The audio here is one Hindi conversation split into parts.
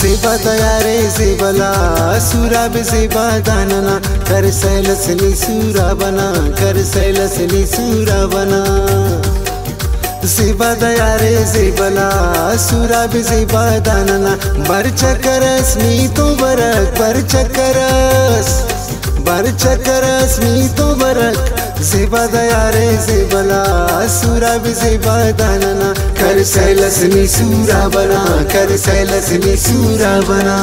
सेबा दयारे सेबला सूरा बे सेबा दानना कर सैलसनी सूरा बना कर सैलसनी सूरा बना सेबा दयारे सेबला सूरा बे सेबा दानना बरचकरस मी तो बरक बरचकरस मी तो बरक सेबा दयारे सेबला सूरा बे सेबा दानना कर सैलसनी सूरा बना कर सैलसनी सूरा बना।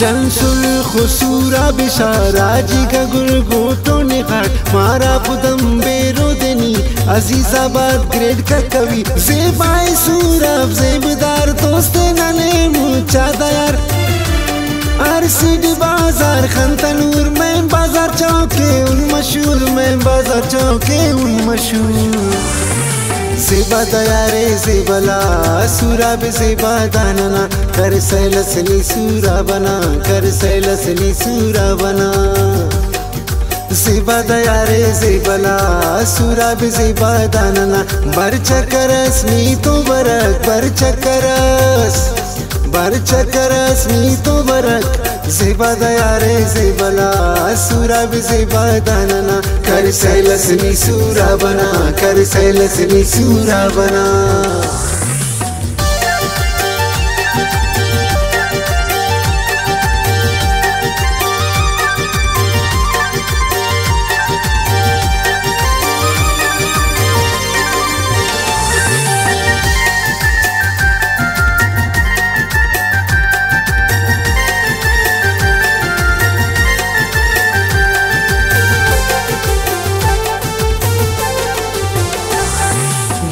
जंसुल खुसूरा बिशारा जी का गुरगो तो निखाट मारा पुदम बेरो देनी अजीजाबाद ग्रेड का कवि ज़ेबाए सूरब ज़ेबदार दोस्ते नले मुचा दयार आरसीडी बाजार खंतनूर में बाजार चौके उन मशहूर में बाजार चौके उन मशहूर सेबा दयारे सेबला सूरा बे सेबा दानना कर सैलसनी सूरा बना कर सैलसनी सूरा बना सेबा दयारे सेबला सूरा बे सेबा दानना बरचकरस मी तो बरक बरचकरस मी तो बरक सेबा दयारे सेबला सूरा बे सेबा दानना कर सैलसनी सूरा बना कर सैलसनी सूरा बना।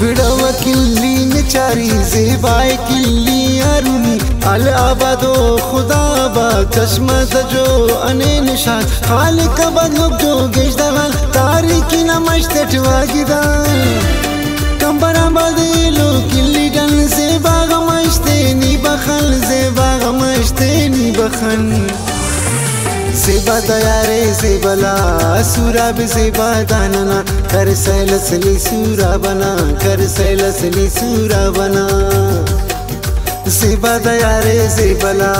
बिड़वा किल्ली नचारी ज़ेबाए किल्ली अरुनी अल आबादो खुदाबा चश्मा जो अने निशान खाल कबद लोग जो गेजदान तारीकी नमश्ते टवागिदान कंबरा बदेलो किल्ली डन ज़ेबा गमश्ते नी बखल ज़ेबा गमश्ते नी बखल सेबा दयारे सेबला सूरा बे सेबा दानना कर सैलसनी सूरा बना कर सैलसनी सूरा बना सेबा दयारे सेबला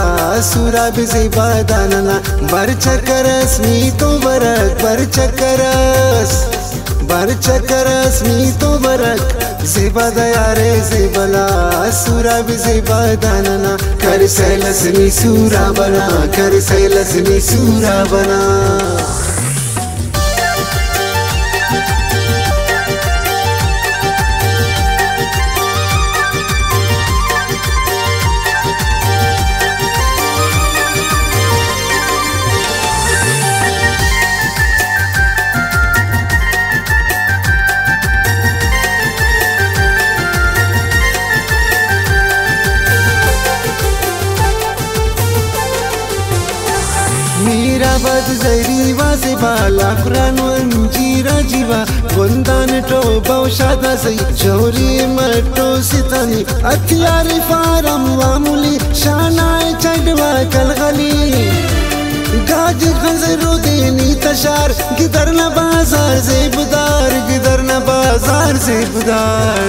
सूरा बे सेबा दानना बरचकरस मी तो बरक बरचकरस मी तो बरक सेबा दयारे सेबला सूरा बे सेबा दानना कर सैलसनी सूरा बना कर सैलसनी सूरा बना। मीराबाद जैरी वासे बाला कुरान वंजीरा जीवा गोंदान टो बौशादा सई चोरी मटो सितानी अथियारी फारम वामुली शानाए चढ़वा कलगली गाज खजरो देनी तशार गिदर न बाजार ज़ेबदार गिदर न बाजार ज़ेबदार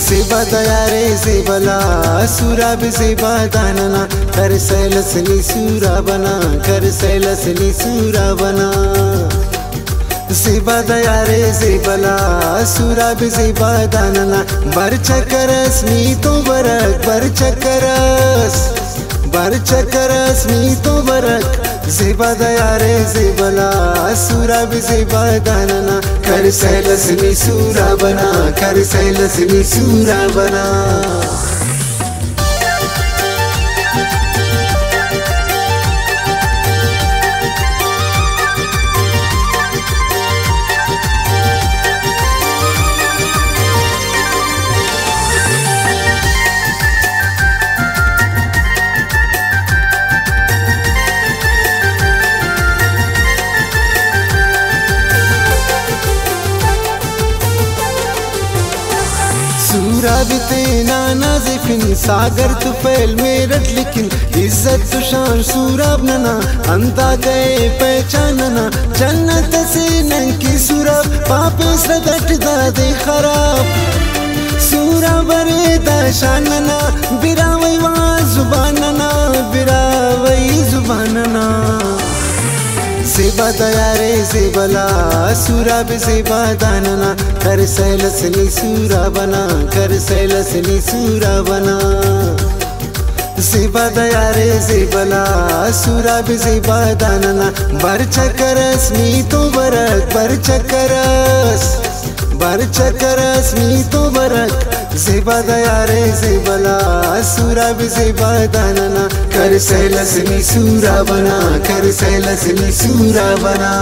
सेबा दयारे सेबला सूरा बे सेबा दानना कर सैलसनी सूरा बना कर सैलसनी सूरा बना सेबा दयारे सेबला सूरा बे सेबा दानना बरचकरस मी तो बरक बरचकरस मी तो बरक सेबा दयारे सेबला सूरा बे सेबा दानना कर सैलसनी सूरा बना कर सैलसनी सूरा बना। सेना नाज़िफिन सागर तो फैल मेरठ लिखिन इज्जत तो शान सूरब नना अंता गए पहचानना जन्नत से नंकी सूरब पापे सदट दादे खराब सूरा बरे दाशानना बिरावई वा जुबानना बिरावई जुबानना सेबा दयारे सेबला सूरा भी सेबा दानना कर सैलसली सूरा बना कर सैलसली सूरा बना सेबा दयारे सेबला सूरा भी सेबा दानना बरचकरस नी तो बरक बरचकरस नी तो बरक सेबा दयारे सेबला सूरा भी सेबा दानना कर सैलसली सूरा बना कर सैलसली सूरा बना।